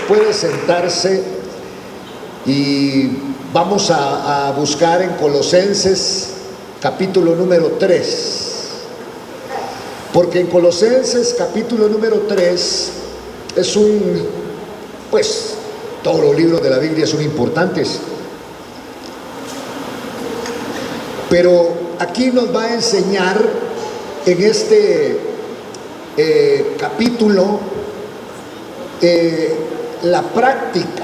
Puede sentarse y vamos a buscar en Colosenses capítulo número 3. Porque en Colosenses capítulo número 3 es todos los libros de la Biblia son importantes. Pero aquí nos va a enseñar en este capítulo la práctica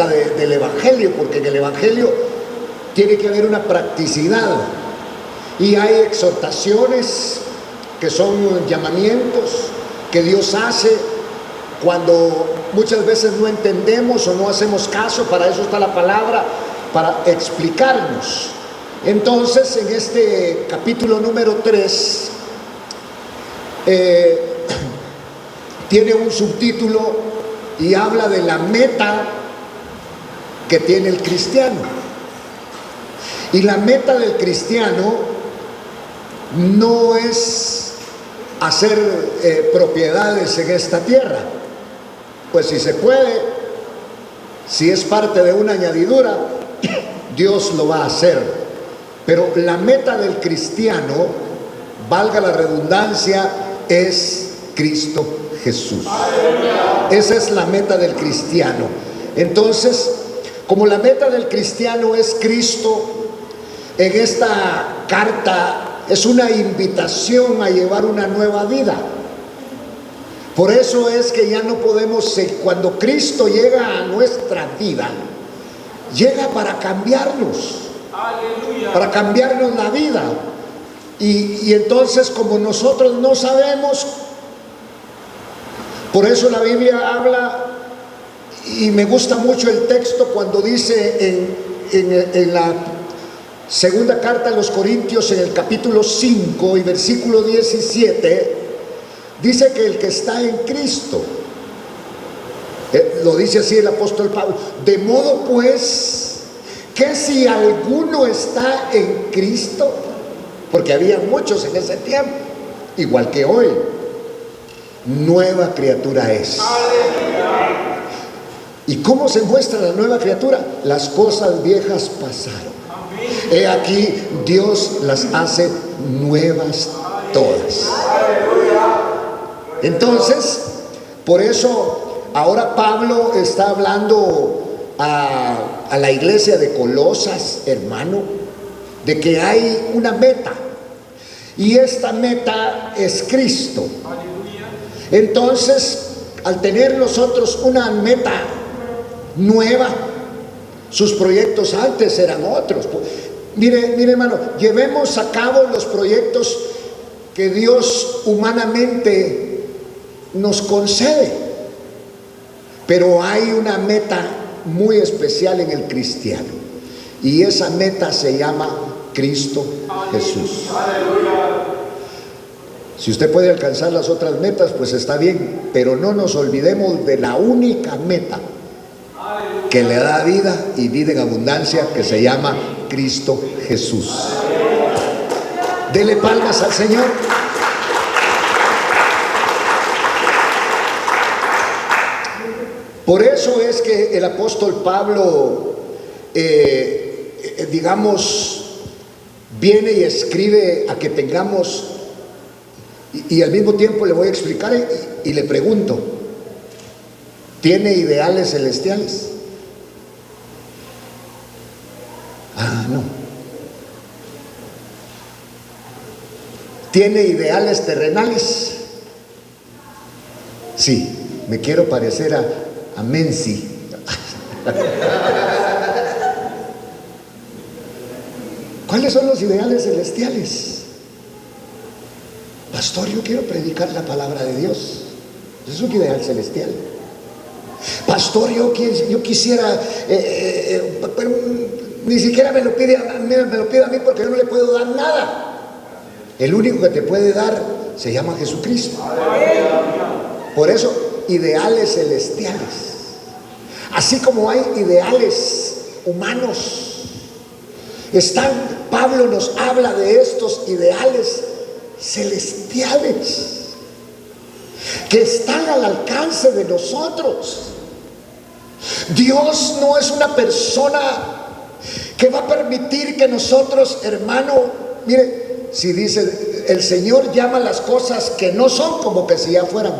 del Evangelio, porque en el Evangelio tiene que haber una practicidad y hay exhortaciones que son llamamientos que Dios hace cuando muchas veces no entendemos o no hacemos caso. Para eso está la palabra, para explicarnos. Entonces, en este capítulo número 3 tiene un subtítulo y habla de la meta que tiene el cristiano. Y la meta del cristiano no es hacer propiedades en esta tierra. Pues si se puede, si es parte de una añadidura, Dios lo va a hacer. Pero la meta del cristiano, valga la redundancia, es Cristo Jesús. Esa es la meta del cristiano. Entonces, como la meta del cristiano es Cristo, en esta carta es una invitación a llevar una nueva vida. Por eso es que ya no podemos, cuando Cristo llega a nuestra vida, llega para cambiarnos. Aleluya. Para cambiarnos la vida. Y entonces, como nosotros no sabemos, por eso la Biblia habla, y me gusta mucho el texto cuando dice en la segunda carta a los Corintios, en el capítulo 5 y versículo 17, dice que el que está en Cristo, lo dice así el apóstol Pablo, de modo pues que si alguno está en Cristo, porque había muchos en ese tiempo, igual que hoy, nueva criatura es. ¿Y cómo se muestra la nueva criatura? Las cosas viejas pasaron. He aquí, Dios las hace nuevas todas. Entonces, por eso ahora Pablo está hablando a la iglesia de Colosas, hermano, de que hay una meta, y esta meta es Cristo. Entonces, al tener nosotros una meta nueva, sus proyectos antes eran otros. Mire hermano, llevemos a cabo los proyectos que Dios humanamente nos concede, pero hay una meta muy especial en el cristiano, y esa meta se llama Cristo Jesús. Si usted puede alcanzar las otras metas, pues está bien, pero no nos olvidemos de la única meta que le da vida y vida en abundancia, que se llama Cristo Jesús. Dele palmas al Señor. Por eso es que el apóstol Pablo, viene y escribe a que tengamos, y al mismo tiempo le voy a explicar y le pregunto, ¿tiene ideales celestiales? No. ¿Tiene ideales terrenales? Sí, me quiero parecer a Menzi. ¿Cuáles son los ideales celestiales? Pastor, yo quiero predicar la palabra de Dios. Es un ideal celestial. Pastor, yo quisiera, pero ni siquiera me lo pide a mí, porque yo no le puedo dar nada. El único que te puede dar se llama Jesucristo. Por eso, ideales celestiales. Así como hay ideales humanos, Pablo nos habla de estos ideales celestiales. que están al alcance de nosotros. Dios no es una persona que va a permitir que nosotros, hermano, mire, si dice el Señor llama las cosas que no son como que si ya fueran.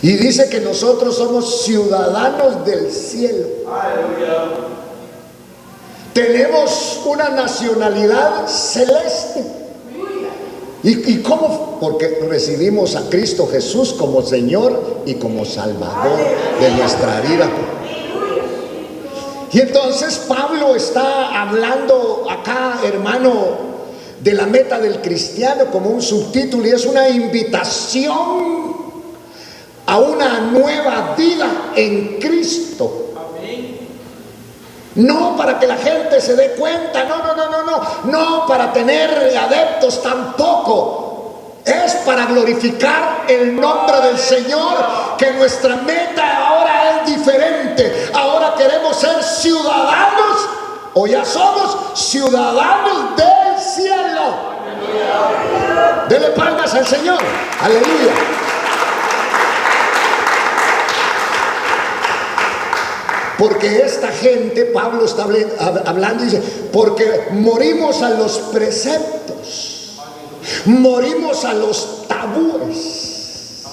Y dice que nosotros somos ciudadanos del cielo. Tenemos una nacionalidad celeste. ¿Y cómo? Porque recibimos a Cristo Jesús como Señor y como Salvador de nuestra vida. Y entonces Pablo está hablando acá, hermano, de la meta del cristiano como un subtítulo, y es una invitación a una nueva vida en Cristo. No para que la gente se dé cuenta, no para tener adeptos tampoco. Es para glorificar el nombre del Señor, que nuestra meta ahora es diferente. Ahora queremos ser ciudadanos, o ya somos ciudadanos del cielo. Dele palmas al Señor, aleluya. Porque esta gente, Pablo está hablando y dice, porque morimos a los preceptos, morimos a los tabúes.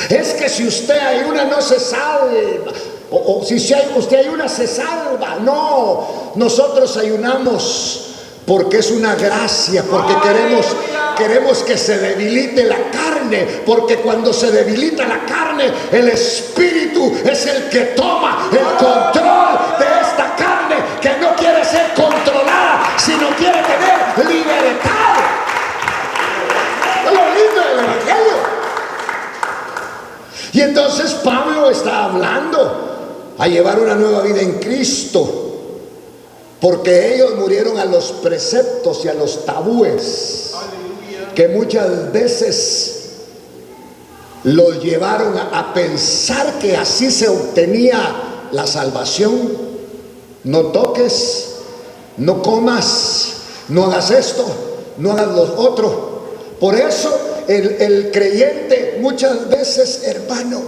Es que si usted ayuna no se salva, o si usted ayuna se salva. No, nosotros ayunamos porque es una gracia, porque queremos que se debilite la carne, porque cuando se debilita la carne, el Espíritu es el que toma el control de esta carne que no quiere ser controlada, sino quiere tener libertad. Es lo lindo del Evangelio. Y entonces Pablo está hablando a llevar una nueva vida en Cristo, porque ellos murieron a los preceptos y a los tabúes que muchas veces los llevaron a pensar que así se obtenía la salvación. No toques, no comas, no hagas esto, no hagas lo otro. Por eso el creyente muchas veces, hermano,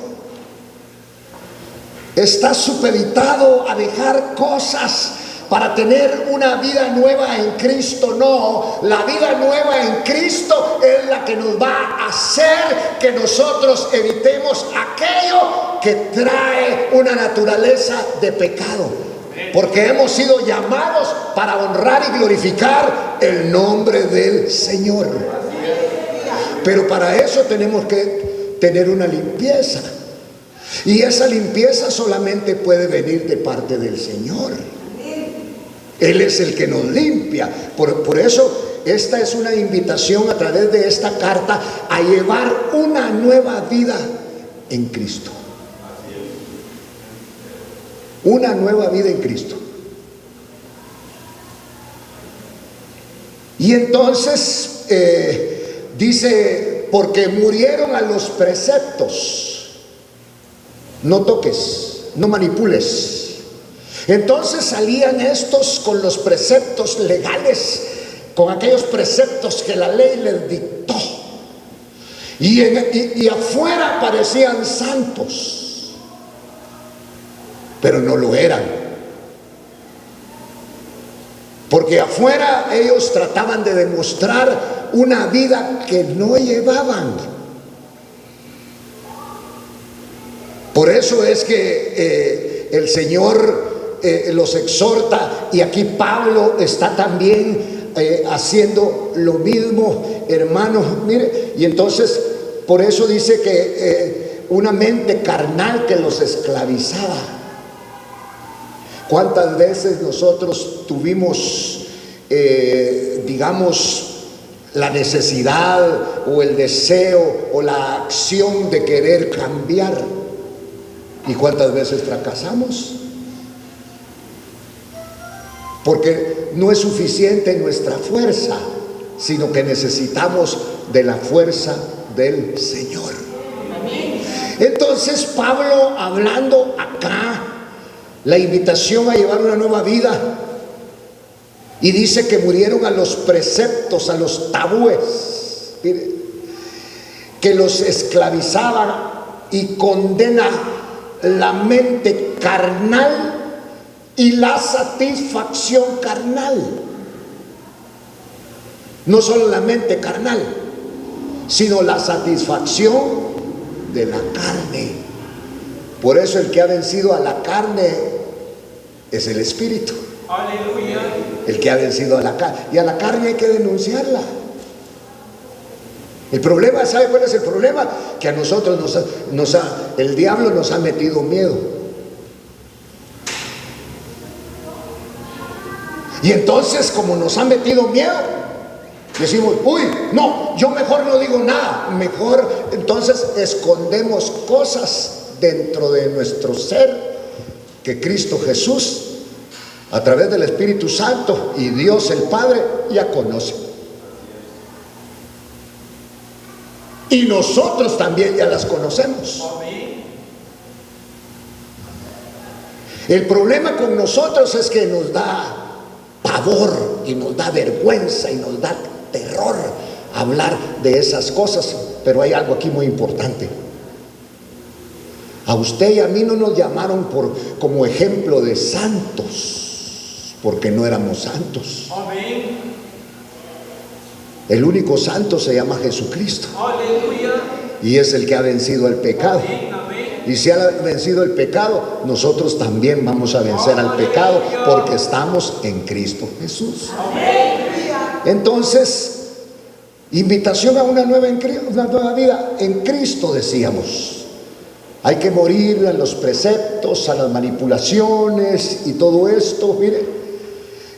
está supeditado a dejar cosas para tener una vida nueva en Cristo. No, la vida nueva en Cristo es la que nos va a hacer que nosotros evitemos aquello que trae una naturaleza de pecado, porque hemos sido llamados para honrar y glorificar el nombre del Señor. Pero para eso tenemos que tener una limpieza, y esa limpieza solamente puede venir de parte del Señor. Él es el que nos limpia. Por eso esta es una invitación a través de esta carta a llevar una nueva vida en Cristo. Una nueva vida en Cristo. Y entonces dice, porque murieron a los preceptos. No toques, no manipules. Entonces salían estos con los preceptos legales, con aquellos preceptos que la ley les dictó, y afuera parecían santos, pero no lo eran, porque afuera ellos trataban de demostrar una vida que no llevaban. Por eso es que el Señor los exhorta, y aquí Pablo está también haciendo lo mismo, hermanos. Mire, y entonces por eso dice que una mente carnal que los esclavizaba. ¿Cuántas veces nosotros tuvimos, digamos, la necesidad o el deseo o la acción de querer cambiar? ¿Y cuántas veces fracasamos? Porque no es suficiente nuestra fuerza, sino que necesitamos de la fuerza del Señor. Entonces Pablo, hablando acá, la invitación a llevar una nueva vida, y dice que murieron a los preceptos, a los tabúes. mire, que los esclavizaban y condena la mente carnal y la satisfacción carnal. No solo la mente carnal, sino la satisfacción de la carne. Por eso el que ha vencido a la carne es el espíritu. Aleluya. El que ha vencido a la carne. Y a la carne hay que denunciarla. El problema, ¿sabe cuál es el problema? Que a nosotros el diablo nos ha metido miedo. Y entonces, como nos han metido miedo, decimos, uy, no, yo mejor no digo nada. Mejor, entonces escondemos cosas dentro de nuestro ser que Cristo Jesús, a través del Espíritu Santo y Dios el Padre, ya conoce. Y nosotros también ya las conocemos. El problema con nosotros es que nos da pavor y nos da vergüenza y nos da terror hablar de esas cosas. Pero hay algo aquí muy importante. A usted y a mí no nos llamaron como ejemplo de santos, porque no éramos santos. Amén. El único santo se llama Jesucristo. Aleluya. Y es el que ha vencido el pecado. Amén, amén. Y si ha vencido el pecado, nosotros también vamos a vencer al pecado, porque estamos en Cristo Jesús. Amén. Entonces, invitación a una nueva vida en Cristo, decíamos. Hay que morir a los preceptos, a las manipulaciones y todo esto. Mire,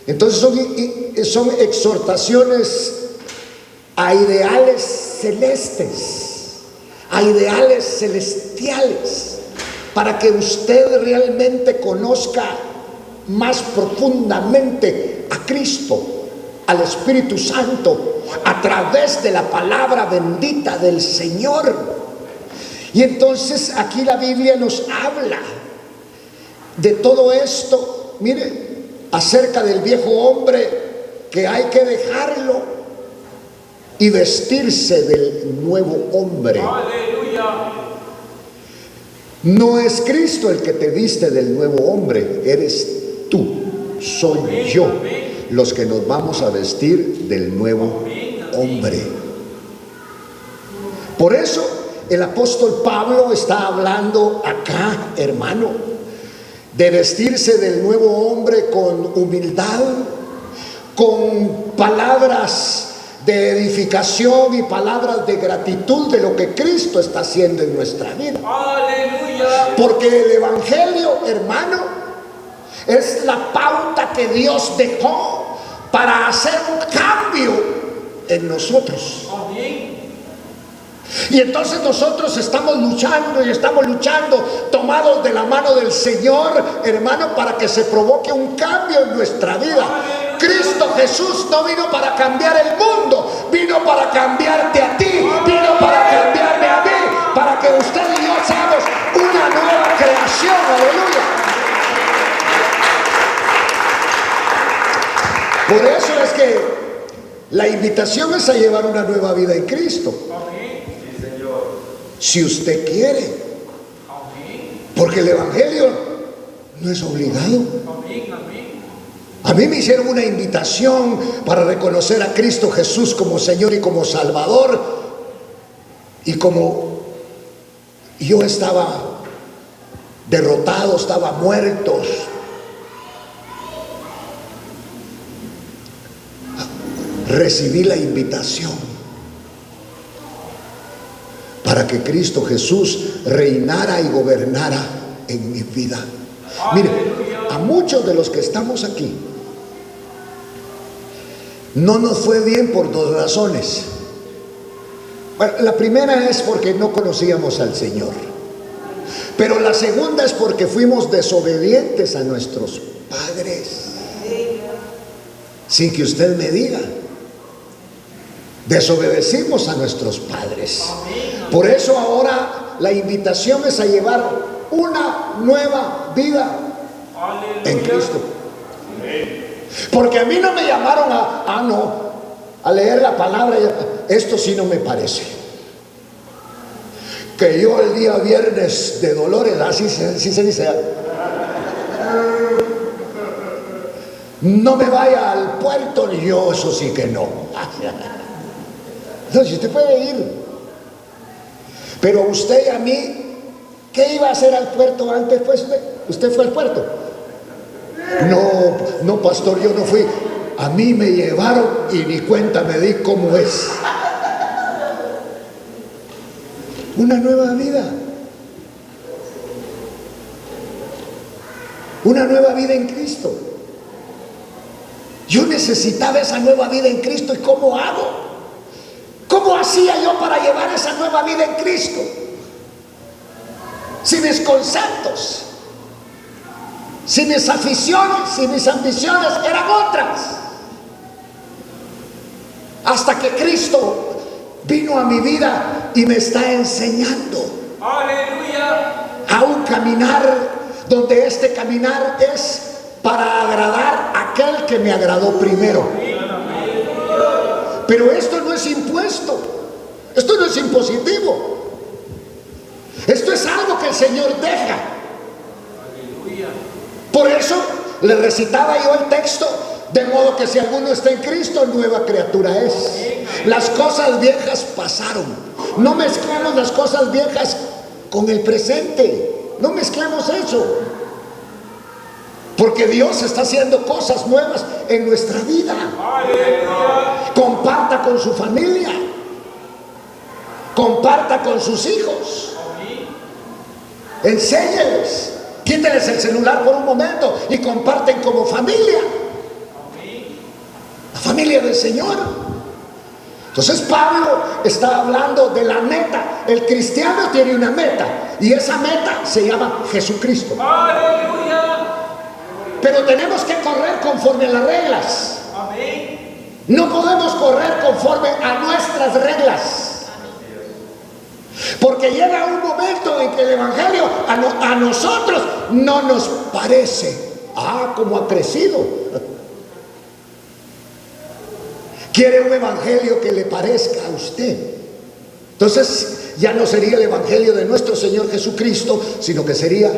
entonces son exhortaciones a ideales celestes, a ideales celestiales, para que usted realmente conozca más profundamente a Cristo, al Espíritu Santo, a través de la palabra bendita del Señor. Y entonces aquí la Biblia nos habla de todo esto, mire, acerca del viejo hombre, que hay que dejarlo y vestirse del nuevo hombre. Aleluya. No es Cristo el que te viste del nuevo hombre, eres tú, soy yo, los que nos vamos a vestir del nuevo hombre. Por eso el apóstol Pablo está hablando acá, hermano, de vestirse del nuevo hombre con humildad, con palabras de edificación y palabras de gratitud de lo que Cristo está haciendo en nuestra vida. Aleluya. Porque el evangelio, hermano, es la pauta que Dios dejó para hacer un cambio en nosotros. Amén. Y entonces nosotros estamos luchando y estamos luchando tomados de la mano del Señor, hermano, para que se provoque un cambio en nuestra vida. Cristo Jesús no vino para cambiar el mundo, vino para cambiarte a ti, vino para cambiarme a mí, para que usted y yo seamos una nueva creación. Aleluya. Por eso es que la invitación es a llevar una nueva vida en Cristo. Si usted quiere, porque el evangelio no es obligado. A mí me hicieron una invitación para reconocer a Cristo Jesús como Señor y como Salvador, y como yo estaba derrotado, estaba muerto, recibí la invitación para que Cristo Jesús reinara y gobernara en mi vida. Mire, a muchos de los que estamos aquí no nos fue bien por dos razones. Bueno, la primera es porque no conocíamos al Señor, pero la segunda es porque fuimos desobedientes a nuestros padres. Sin que usted me diga, desobedecimos a nuestros padres. Por eso ahora la invitación es a llevar una nueva vida en Cristo. Porque a mí no me llamaron no, a leer la palabra, esto sí no me parece. Que yo el día viernes de Dolores, así se dice, no me vaya al puerto, ni yo, eso sí que no. No, si usted puede ir, pero usted y a mí, ¿qué iba a hacer al puerto antes? Pues usted fue al puerto. No, pastor, yo no fui. A mí me llevaron y ni cuenta me di cómo es. Una nueva vida. Una nueva vida en Cristo. Yo necesitaba esa nueva vida en Cristo. ¿Y cómo hago? ¿Cómo hacía yo para llevar esa nueva vida en Cristo? Si mis conceptos, si mis aficiones, si mis ambiciones eran otras. Hasta que Cristo vino a mi vida y me está enseñando. Aleluya. A un caminar donde este caminar es para agradar a aquel que me agradó primero. Pero esto no es impuesto, esto no es impositivo, esto es algo que el Señor deja. Por eso le recitaba yo el texto, de modo que si alguno está en Cristo, nueva criatura es. Las cosas viejas pasaron. No mezclemos las cosas viejas con el presente, no mezclemos eso, porque Dios está haciendo cosas nuevas en nuestra vida. Comparta con su familia, comparta con sus hijos, enséñeles, quíteles el celular por un momento y comparten como familia, la familia del Señor. Entonces Pablo está hablando de la meta. El cristiano tiene una meta y esa meta se llama Jesucristo. Pero tenemos que correr conforme a las reglas. No podemos correr conforme a nuestras reglas, porque llega un momento en que el evangelio a nosotros no nos parece. Como ha crecido. Quiere un evangelio que le parezca a usted. Entonces ya no sería el evangelio de nuestro Señor Jesucristo, sino que sería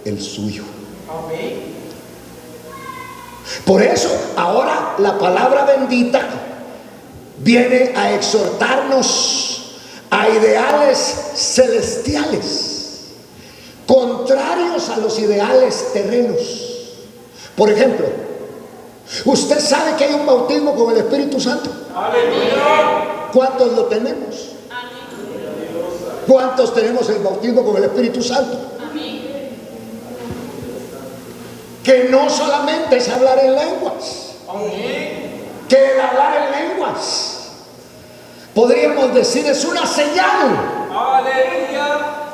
el suyo. Por eso ahora la palabra bendita viene a exhortarnos a ideales celestiales, contrarios a los ideales terrenos. Por ejemplo, usted sabe que hay un bautismo con el Espíritu Santo. ¿Cuántos lo tenemos? ¿Cuántos tenemos el bautismo con el Espíritu Santo? Que no solamente es hablar en lenguas, que el hablar en lenguas, podríamos decir, es una señal.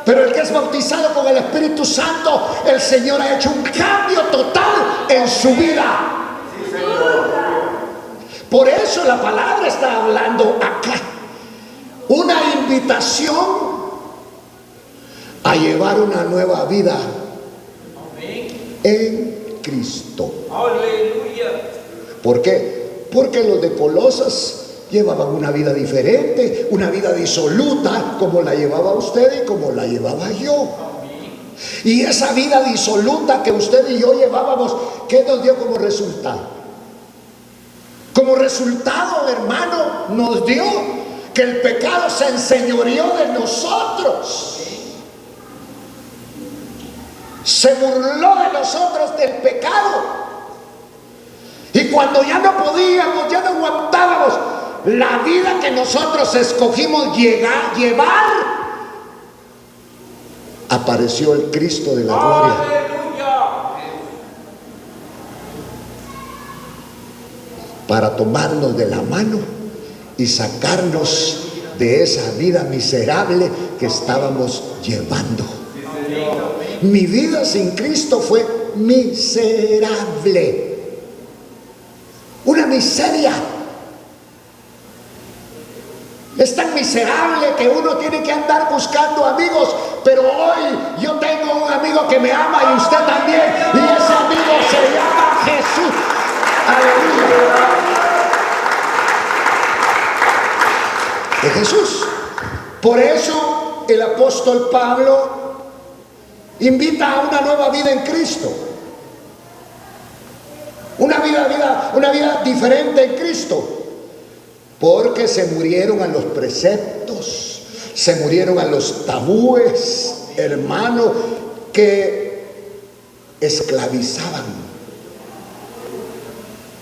Pero el que es bautizado con el Espíritu Santo, el Señor ha hecho un cambio total en su vida. Por eso la palabra está hablando acá, una invitación a llevar una nueva vida en Cristo. ¿Por qué? Porque los de Colosas llevaban una vida diferente, una vida disoluta, como la llevaba usted y como la llevaba yo. Y esa vida disoluta que usted y yo llevábamos, ¿qué nos dio como resultado? Como resultado, hermano, nos dio que el pecado se enseñoreó de nosotros. Se burló de nosotros del pecado. Y cuando ya no podíamos, ya no aguantábamos la vida que nosotros escogimos llevar, apareció el Cristo de la gloria. Para tomarnos de la mano y sacarnos de esa vida miserable que estábamos llevando. Mi vida sin Cristo fue miserable, una miseria. Es tan miserable que uno tiene que andar buscando amigos, pero hoy yo tengo un amigo que me ama y usted también, y ese amigo se llama Jesús. Aleluya. de Jesús. Por eso el apóstol Pablo invita a una nueva vida en Cristo. Una vida diferente en Cristo. Porque se murieron a los preceptos, se murieron a los tabúes, hermano, que esclavizaban,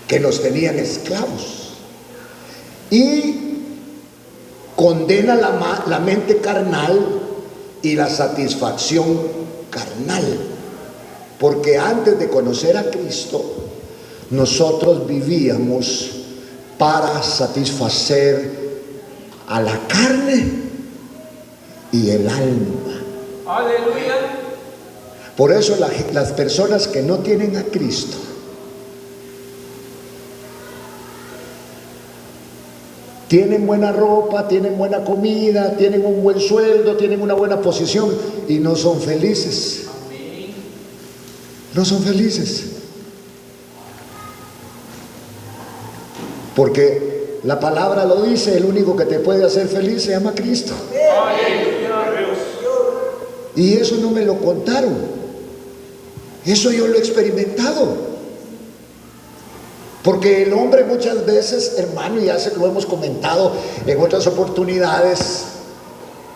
que nos tenían esclavos. Y condena la mente carnal y la satisfacción carnal. Porque antes de conocer a Cristo, nosotros vivíamos para satisfacer a la carne y el alma. Aleluya. Por eso las personas que no tienen a Cristo tienen buena ropa, tienen buena comida, tienen un buen sueldo, tienen una buena posición y no son felices. No son felices. Porque la palabra lo dice, el único que te puede hacer feliz se llama Cristo. Y eso no me lo contaron. Eso yo lo he experimentado. Porque el hombre muchas veces, hermano, y ya se lo hemos comentado en otras oportunidades,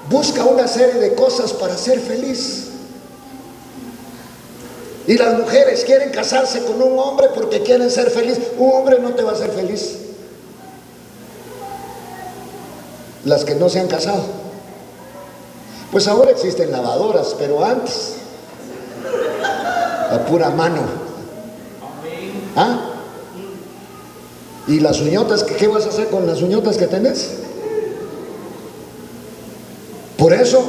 busca una serie de cosas para ser feliz. Y las mujeres quieren casarse con un hombre porque quieren ser feliz. Un hombre no te va a hacer feliz. Las que no se han casado. Pues ahora existen lavadoras, pero antes a pura mano. ¿Ah? ¿Y las uñotas? ¿Qué vas a hacer con las uñotas que tenés? Por eso,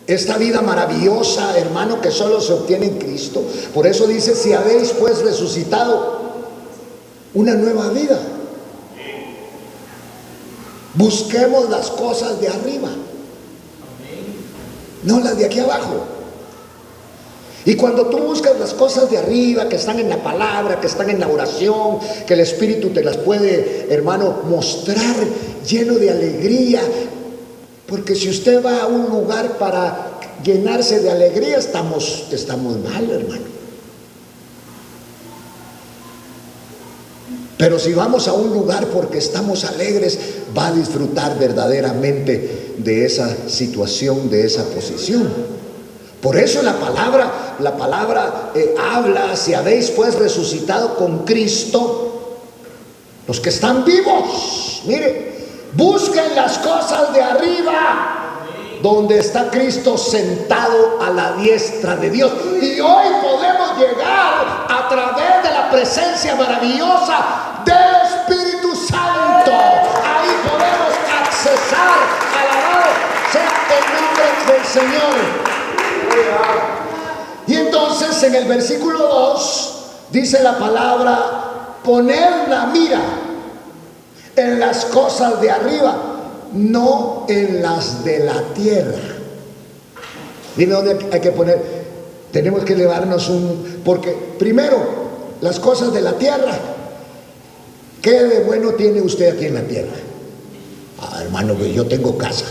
esta vida maravillosa, hermano, que solo se obtiene en Cristo. Por eso dice, si habéis pues resucitado una nueva vida, busquemos las cosas de arriba, no las de aquí abajo. Y cuando tú buscas las cosas de arriba, que están en la palabra, que están en la oración, que el Espíritu te las puede, hermano, mostrar lleno de alegría. Porque si usted va a un lugar para llenarse de alegría, estamos mal, hermano. Pero si vamos a un lugar porque estamos alegres, va a disfrutar verdaderamente de esa situación, de esa posición. Por eso la palabra habla, si habéis pues resucitado con Cristo, los que están vivos, mire, busquen las cosas de arriba, donde está Cristo sentado a la diestra de Dios. Y hoy podemos llegar a través de la presencia maravillosa del Espíritu Santo. Ahí podemos accesar, alabado sea el nombre del Señor. Y entonces en el versículo 2 dice la palabra: poner la mira en las cosas de arriba, no en las de la tierra. Dime dónde hay que poner. Tenemos que elevarnos porque primero, las cosas de la tierra. ¿Qué de bueno tiene usted aquí en la tierra? Hermano, yo tengo casa,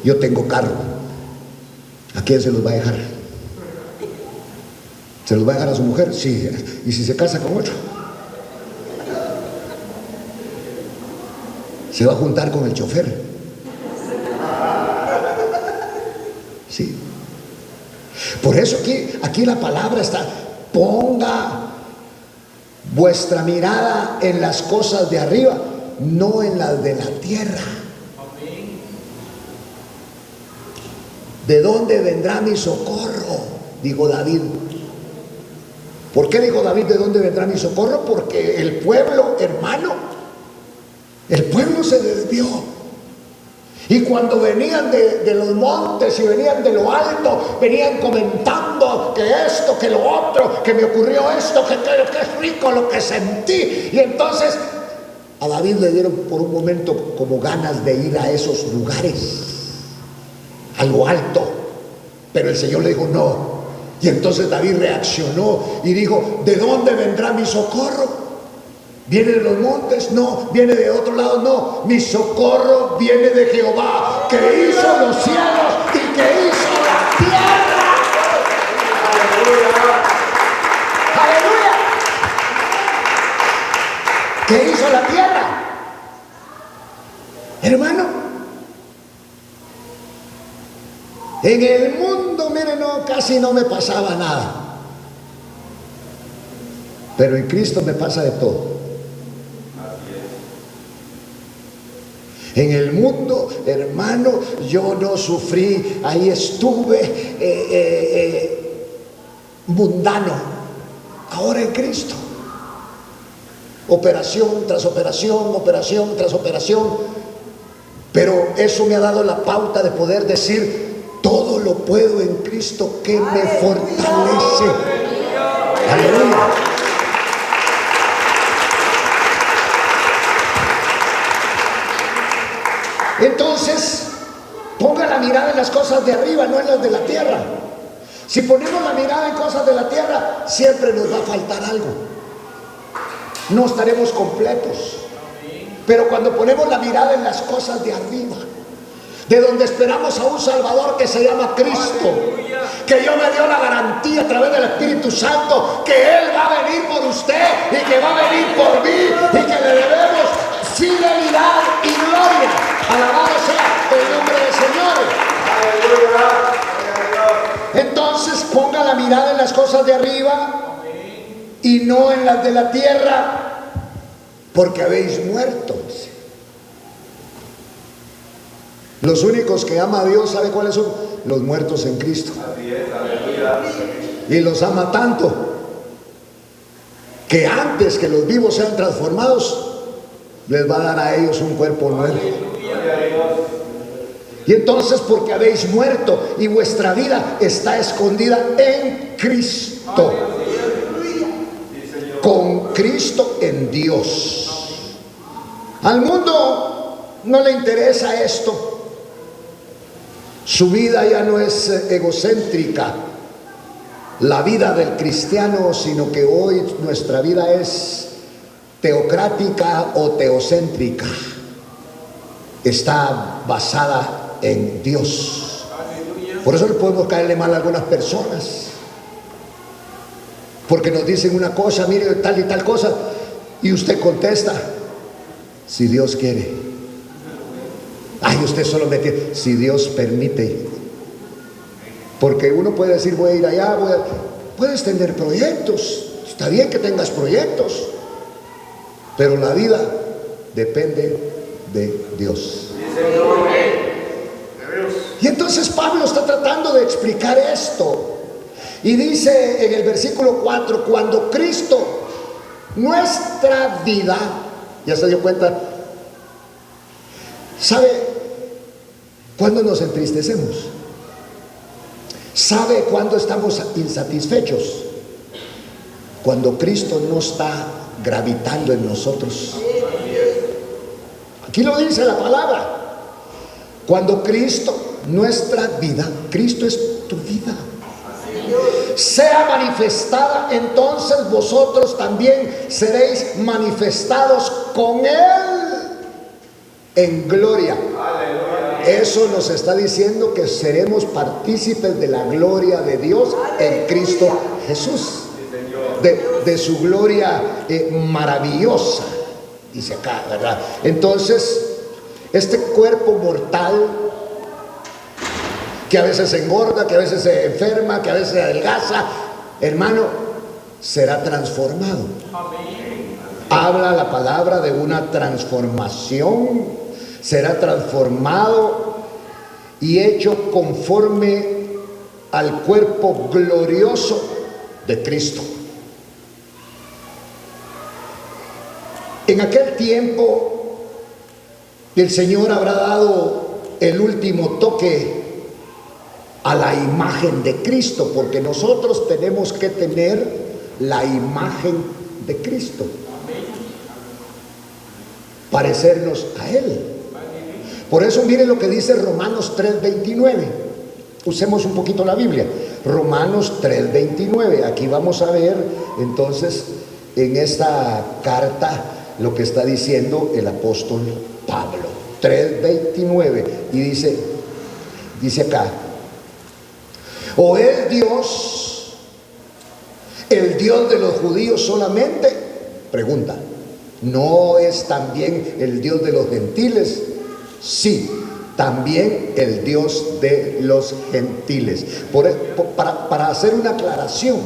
yo tengo carro. ¿A quién se los va a dejar? ¿Se los va a dejar a su mujer? Sí. ¿Y si se casa con otro? Se va a juntar con el chofer. Sí. Por eso aquí la palabra está: ponga vuestra mirada en las cosas de arriba, no en las de la tierra. ¿De dónde vendrá mi socorro?, dijo David. ¿Por qué dijo David de dónde vendrá mi socorro? Porque el pueblo, hermano, el pueblo se desvió. Y cuando venían de los montes y venían de lo alto, venían comentando que esto, que lo otro, que me ocurrió esto, que es rico lo que sentí. Y entonces a David le dieron por un momento como ganas de ir a esos lugares, a lo alto, pero el Señor le dijo no. Y entonces David reaccionó y dijo: ¿de dónde vendrá mi socorro? ¿Viene de los montes? No. ¿Viene de otro lado? No. Mi socorro viene de Jehová, que hizo los cielos y que hizo la tierra. ¡Aleluya! ¿Qué hizo la tierra? Hermano, en el mundo, miren, no, casi no me pasaba nada. Pero en Cristo me pasa de todo. En el mundo, hermano, yo no sufrí, ahí estuve mundano. Ahora en Cristo, operación tras operación, operación tras operación. Pero eso me ha dado la pauta de poder decir: todo lo puedo en Cristo que me fortalece. Aleluya. Entonces, ponga la mirada en las cosas de arriba, no en las de la tierra. Si ponemos la mirada en cosas de la tierra, siempre nos va a faltar algo. No estaremos completos. Pero cuando ponemos la mirada en las cosas de arriba, de donde esperamos a un Salvador que se llama Cristo, que Dios me dio la garantía a través del Espíritu Santo que Él va a venir por usted y que va a venir por mí y que le debemos fidelidad y gloria. Alabado sea el nombre del Señor. Entonces ponga la mirada en las cosas de arriba y no en las de la tierra, porque habéis muerto. Los únicos que ama a Dios, ¿sabe cuáles son? Los muertos en Cristo. Y los ama tanto que antes que los vivos sean transformados, les va a dar a ellos un cuerpo nuevo. Y entonces, porque habéis muerto y vuestra vida está escondida en Cristo, con Cristo en Dios. Al mundo no le interesa esto. Su vida ya no es egocéntrica, la vida del cristiano, sino que hoy nuestra vida es teocrática o teocéntrica. Está basada en Dios. Por eso le podemos caerle mal a algunas personas, porque nos dicen una cosa, mire, tal y tal cosa, y usted contesta: si Dios quiere. Ay, usted solo me quiere, si Dios permite. Porque uno puede decir: voy a ir allá, puedes tener proyectos, está bien que tengas proyectos, pero la vida depende de Dios. Y entonces Pablo está tratando de explicar esto, y dice en el versículo 4: cuando Cristo, nuestra vida, ya se dio cuenta. ¿Sabe cuándo nos entristecemos? ¿Sabe cuándo estamos insatisfechos? Cuando Cristo no está gravitando en nosotros. Aquí lo dice la palabra. Cuando Cristo, nuestra vida, Cristo es tu vida, sea manifestada, entonces vosotros también seréis manifestados con Él en gloria. Eso nos está diciendo que seremos partícipes de la gloria de Dios en Cristo Jesús, de su gloria maravillosa, dice acá, ¿verdad? Entonces, este cuerpo mortal, que a veces se engorda, que a veces se enferma, que a veces se adelgaza, hermano, será transformado. Habla la palabra de una transformación. Será transformado y hecho conforme al cuerpo glorioso de Cristo. En aquel tiempo el Señor habrá dado el último toque a la imagen de Cristo, porque nosotros tenemos que tener la imagen de Cristo, parecernos a Él. Por eso miren lo que dice Romanos 3:29. Usemos un poquito la Biblia. Romanos 3:29. Aquí vamos a ver entonces en esta carta lo que está diciendo el apóstol Pablo. 3:29, y dice acá: ¿o es Dios el Dios de los judíos solamente? Pregunta. ¿No es también el Dios de los gentiles? Sí, también el Dios de los gentiles. Para hacer una aclaración,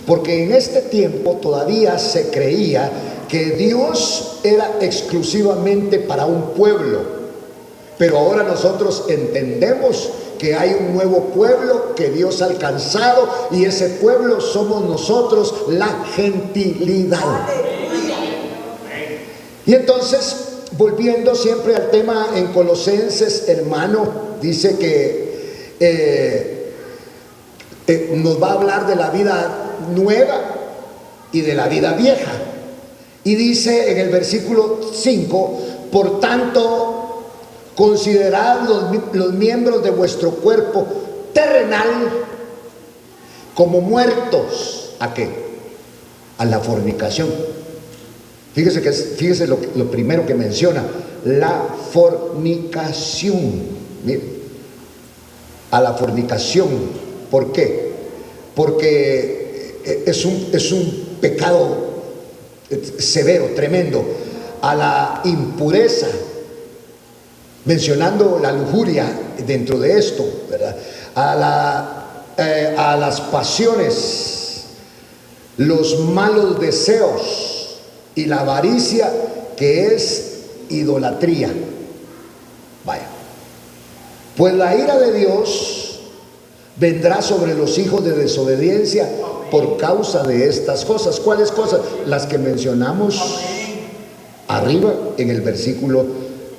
porque en este tiempo todavía se creía que Dios era exclusivamente para un pueblo, pero ahora nosotros entendemos que hay un nuevo pueblo que Dios ha alcanzado, y ese pueblo somos nosotros, la gentilidad. Y entonces, volviendo siempre al tema en Colosenses, hermano, dice que nos va a hablar de la vida nueva y de la vida vieja. Y dice en el versículo 5: por tanto, considerad los miembros de vuestro cuerpo terrenal como muertos. ¿A qué? A la fornicación. Fíjese lo primero que menciona: la fornicación. Mire, a la fornicación. ¿Por qué? Porque es un pecado severo, tremendo. A la impureza, mencionando la lujuria dentro de esto, ¿verdad? A las pasiones, los malos deseos y la avaricia, que es idolatría. Vaya, pues la ira de Dios vendrá sobre los hijos de desobediencia por causa de estas cosas. ¿Cuáles cosas? Las que mencionamos arriba en el versículo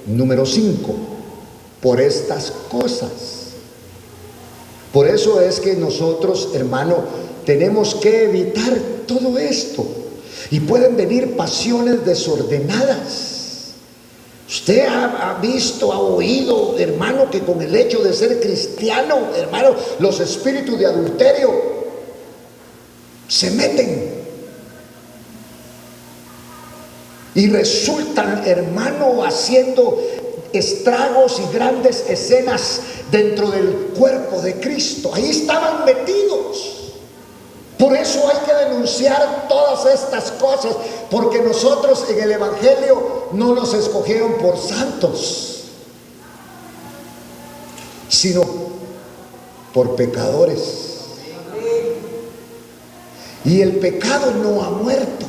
número 5. Por estas cosas. Por eso es que nosotros, hermano, tenemos que evitar todo esto. Y pueden venir pasiones desordenadas. Usted ha visto, ha oído, hermano, que con el hecho de ser cristiano, hermano, los espíritus de adulterio se meten y resultan, hermano, haciendo estragos y grandes escenas dentro del cuerpo de Cristo. Ahí estaban metidos. Por eso hay que denunciar todas estas cosas, porque nosotros en el Evangelio no nos escogieron por santos, sino por pecadores. Y el pecado no ha muerto.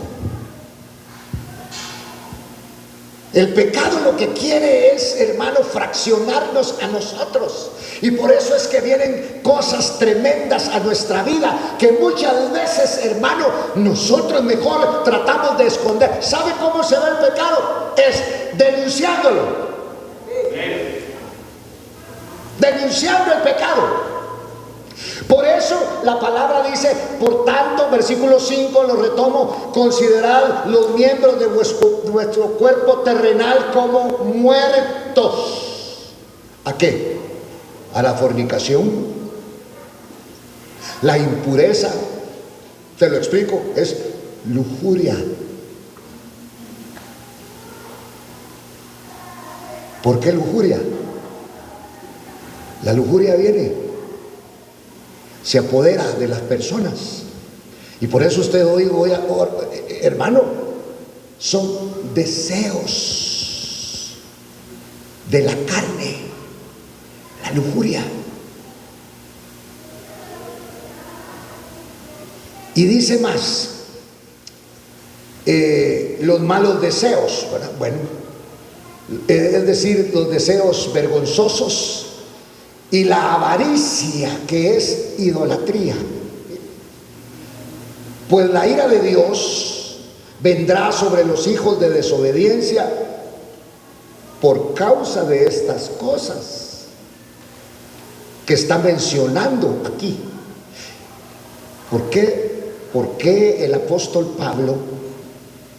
El pecado lo que quiere es, hermano, fraccionarnos a nosotros. Y por eso es que vienen cosas tremendas a nuestra vida, que muchas veces, hermano, nosotros mejor tratamos de esconder. ¿Sabe cómo se ve el pecado? Es denunciándolo. Denunciando el pecado. Por eso la palabra dice: por tanto, versículo 5, lo retomo: considerad los miembros de vuestro cuerpo terrenal como muertos. ¿A qué? A la fornicación, la impureza. Te lo explico, es lujuria. ¿Por qué lujuria? La lujuria se apodera de las personas, y por eso usted hoy hermano, son deseos de la carne, la lujuria. Y dice más, los malos deseos, ¿verdad? Bueno, es decir, los deseos vergonzosos, y la avaricia, que es idolatría. Pues la ira de Dios vendrá sobre los hijos de desobediencia por causa de estas cosas que está mencionando aquí. ¿Por qué el apóstol Pablo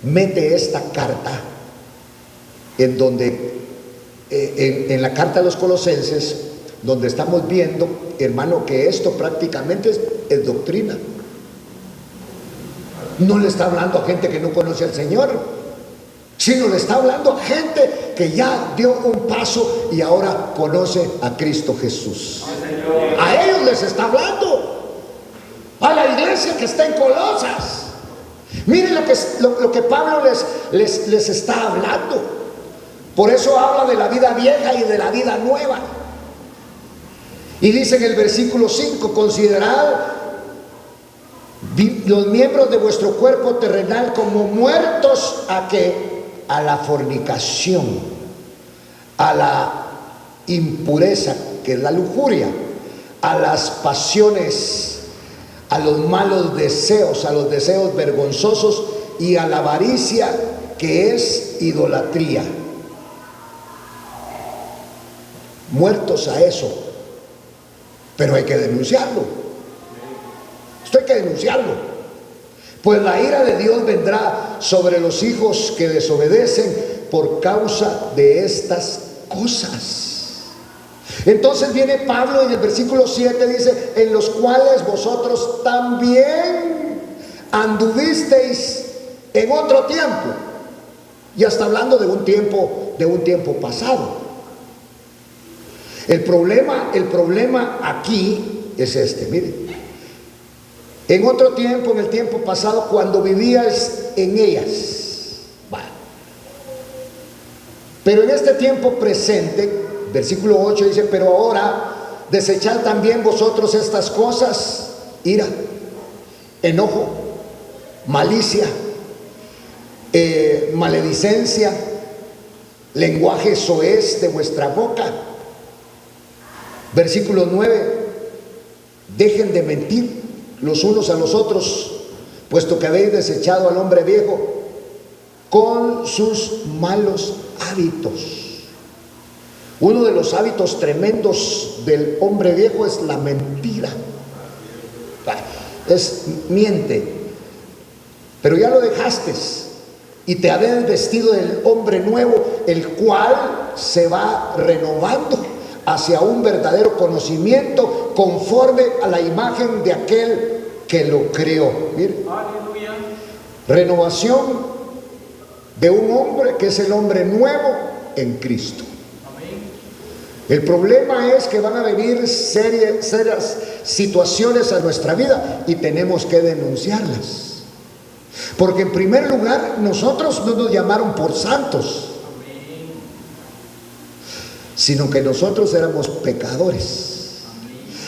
mete esta carta en donde, en la carta a los Colosenses, donde estamos viendo, hermano, que esto prácticamente es doctrina? No le está hablando a gente que no conoce al Señor. sino le está hablando a gente que ya dio un paso y ahora conoce a Cristo Jesús. A ellos les está hablando, a la iglesia que está en Colosas. Miren lo que Pablo les está hablando. Por eso habla de la vida vieja y de la vida nueva. Y dice en el versículo 5: considerad los miembros de vuestro cuerpo terrenal como muertos ¿a qué? A la fornicación, a la impureza, que es la lujuria, a las pasiones, a los malos deseos, a los deseos vergonzosos y a la avaricia, que es idolatría. Muertos a eso, pero hay que denunciarlo. Esto hay que denunciarlo. Pues la ira de Dios vendrá sobre los hijos que desobedecen por causa de estas cosas. Entonces viene Pablo en el versículo 7, dice: en los cuales vosotros también anduvisteis en otro tiempo. Ya está hablando de un tiempo pasado. El problema aquí es este, miren. En otro tiempo, en el tiempo pasado, cuando vivías en ellas. Bueno. Pero en este tiempo presente, versículo 8 dice: pero ahora desechad también vosotros estas cosas: ira, enojo, malicia, maledicencia, lenguaje soez de vuestra boca. Versículo 9: dejen de mentir los unos a los otros, puesto que habéis desechado al hombre viejo con sus malos hábitos. Uno de los hábitos tremendos del hombre viejo es la mentira. Miente. Pero ya lo dejaste y te habéis vestido del hombre nuevo, el cual se va renovando hacia un verdadero conocimiento conforme a la imagen de aquel que lo creó. Mire. Aleluya. Renovación de un hombre que es el hombre nuevo en Cristo. Amén. El problema es que van a venir serias situaciones a nuestra vida y tenemos que denunciarlas. Porque en primer lugar, nosotros no nos llamaron por santos, sino que nosotros éramos pecadores.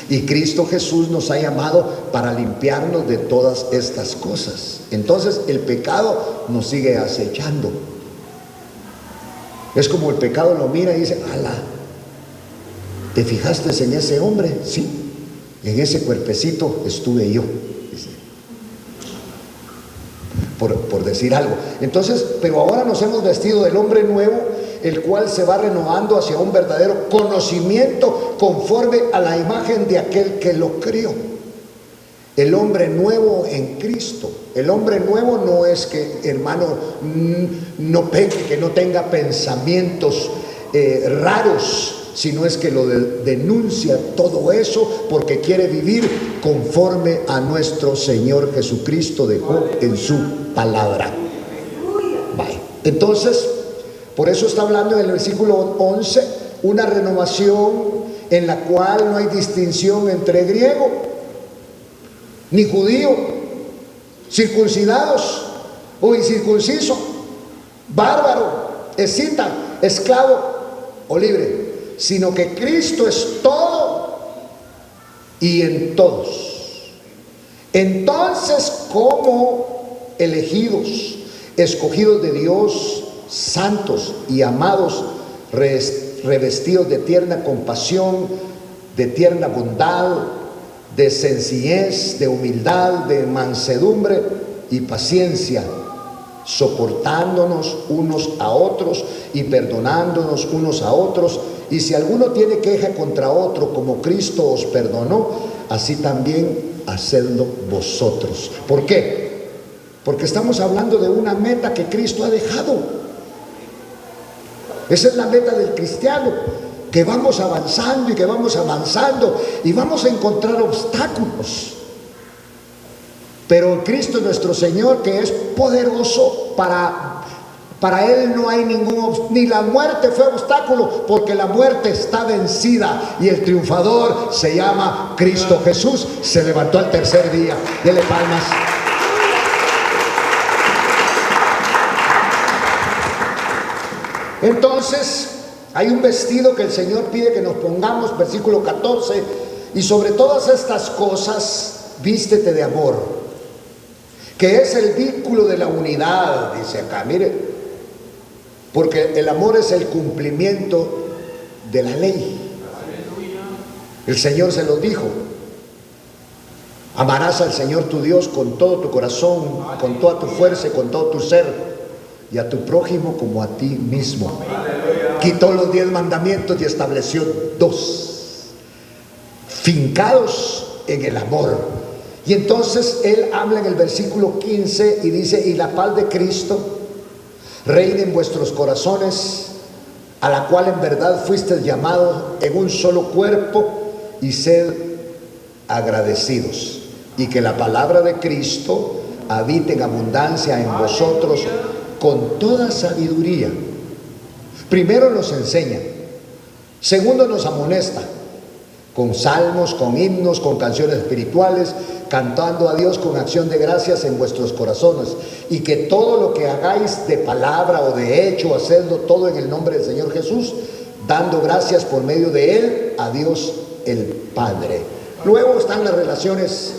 Y Cristo Jesús nos ha llamado para limpiarnos de todas estas cosas. Entonces el pecado nos sigue acechando. Es como el pecado lo mira y dice: ala, ¿te fijaste en ese hombre? Sí, en ese cuerpecito estuve yo, dice. Por decir algo. Entonces, pero ahora nos hemos vestido del hombre nuevo, el cual se va renovando hacia un verdadero conocimiento conforme a la imagen de aquel que lo crió. El hombre nuevo en Cristo. El hombre nuevo no es que, hermano, no peque, que no tenga pensamientos raros, sino es que lo denuncia todo eso porque quiere vivir conforme a nuestro Señor Jesucristo dejó en su palabra. Vale. Entonces, por eso está hablando en el versículo 11, una renovación en la cual no hay distinción entre griego ni judío, circuncidados o incircunciso, bárbaro, escita, esclavo o libre, sino que Cristo es todo y en todos. Entonces, como elegidos, escogidos de Dios, santos y amados, revestidos de tierna compasión, de tierna bondad, de sencillez, de humildad, de mansedumbre y paciencia, soportándonos unos a otros y perdonándonos unos a otros. Y si alguno tiene queja contra otro, como Cristo os perdonó, así también hacedlo vosotros. ¿Por qué? Porque estamos hablando de una meta que Cristo ha dejado. Esa es la meta del cristiano, que vamos avanzando y que vamos avanzando y vamos a encontrar obstáculos. Pero Cristo nuestro Señor, que es poderoso para Para Él no hay ni la muerte fue obstáculo, porque la muerte está vencida y el triunfador se llama Cristo Jesús. Se levantó al tercer día. Dele palmas. Entonces, hay un vestido que el Señor pide que nos pongamos, versículo 14, y sobre todas estas cosas, vístete de amor, que es el vínculo de la unidad, dice acá, mire, porque el amor es el cumplimiento de la ley. El Señor se lo dijo: amarás al Señor tu Dios con todo tu corazón, con toda tu fuerza y con todo tu ser, y a tu prójimo como a ti mismo. Quitó los 10 mandamientos y estableció 2, fincados en el amor. Y entonces Él habla en el versículo 15 y dice: y la paz de Cristo reine en vuestros corazones, a la cual en verdad fuisteis llamados en un solo cuerpo, y sed agradecidos. Y que la palabra de Cristo habite en abundancia en vosotros con toda sabiduría. Primero nos enseña, segundo nos amonesta, con salmos, con himnos, con canciones espirituales, cantando a Dios con acción de gracias en vuestros corazones, y que todo lo que hagáis de palabra o de hecho, hacedlo todo en el nombre del Señor Jesús, dando gracias por medio de Él a Dios el Padre. Luego están las relaciones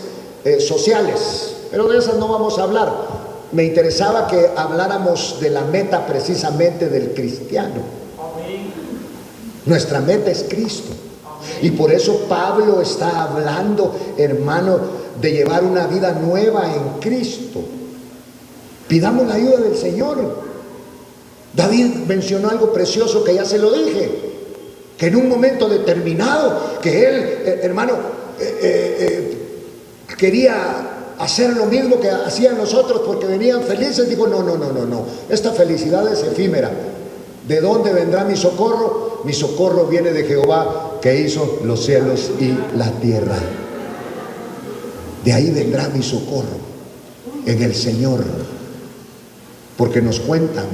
sociales, pero de esas no vamos a hablar. Me interesaba que habláramos de la meta precisamente del cristiano. Nuestra meta es Cristo. Y por eso Pablo está hablando, hermano, de llevar una vida nueva en Cristo. Pidamos la ayuda del Señor. David mencionó algo precioso que ya se lo dije, que en un momento determinado, que él, hermano, quería hacer lo mismo que hacían los otros porque venían felices, dijo: no, esta felicidad es efímera. ¿De dónde vendrá mi socorro? Mi socorro viene de Jehová, que hizo los cielos y la tierra. De ahí vendrá mi socorro, en el Señor. Porque nos cuentan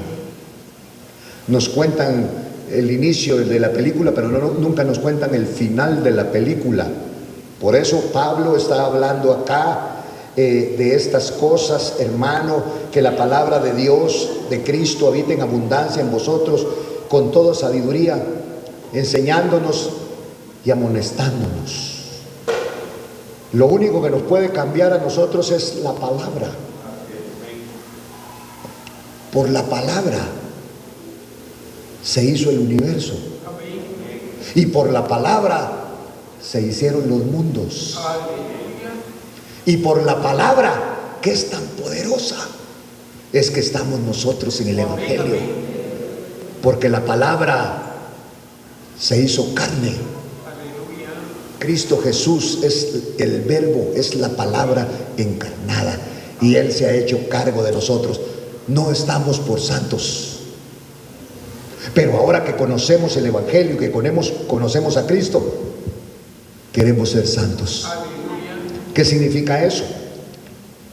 el inicio de la película, pero nunca nos cuentan el final de la película. Por eso Pablo está hablando acá de estas cosas, hermano, que la palabra de Dios, de Cristo, habite en abundancia en vosotros con toda sabiduría, enseñándonos y amonestándonos. Lo único que nos puede cambiar a nosotros es la palabra. Por la palabra se hizo el universo, y por la palabra se hicieron los mundos. Y por la palabra, que es tan poderosa, es que estamos nosotros en el Evangelio. Porque la palabra se hizo carne. Cristo Jesús es el verbo, es la palabra encarnada, y Él se ha hecho cargo de nosotros. No estamos por santos, pero ahora que conocemos el Evangelio y que conocemos a Cristo, queremos ser santos. ¿Qué significa eso?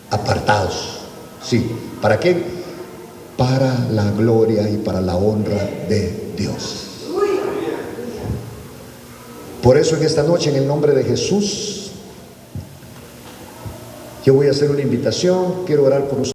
Apartados. Sí. ¿Para qué? Para la gloria y para la honra de Dios. Por eso en esta noche, en el nombre de Jesús, yo voy a hacer una invitación. Quiero orar por ustedes.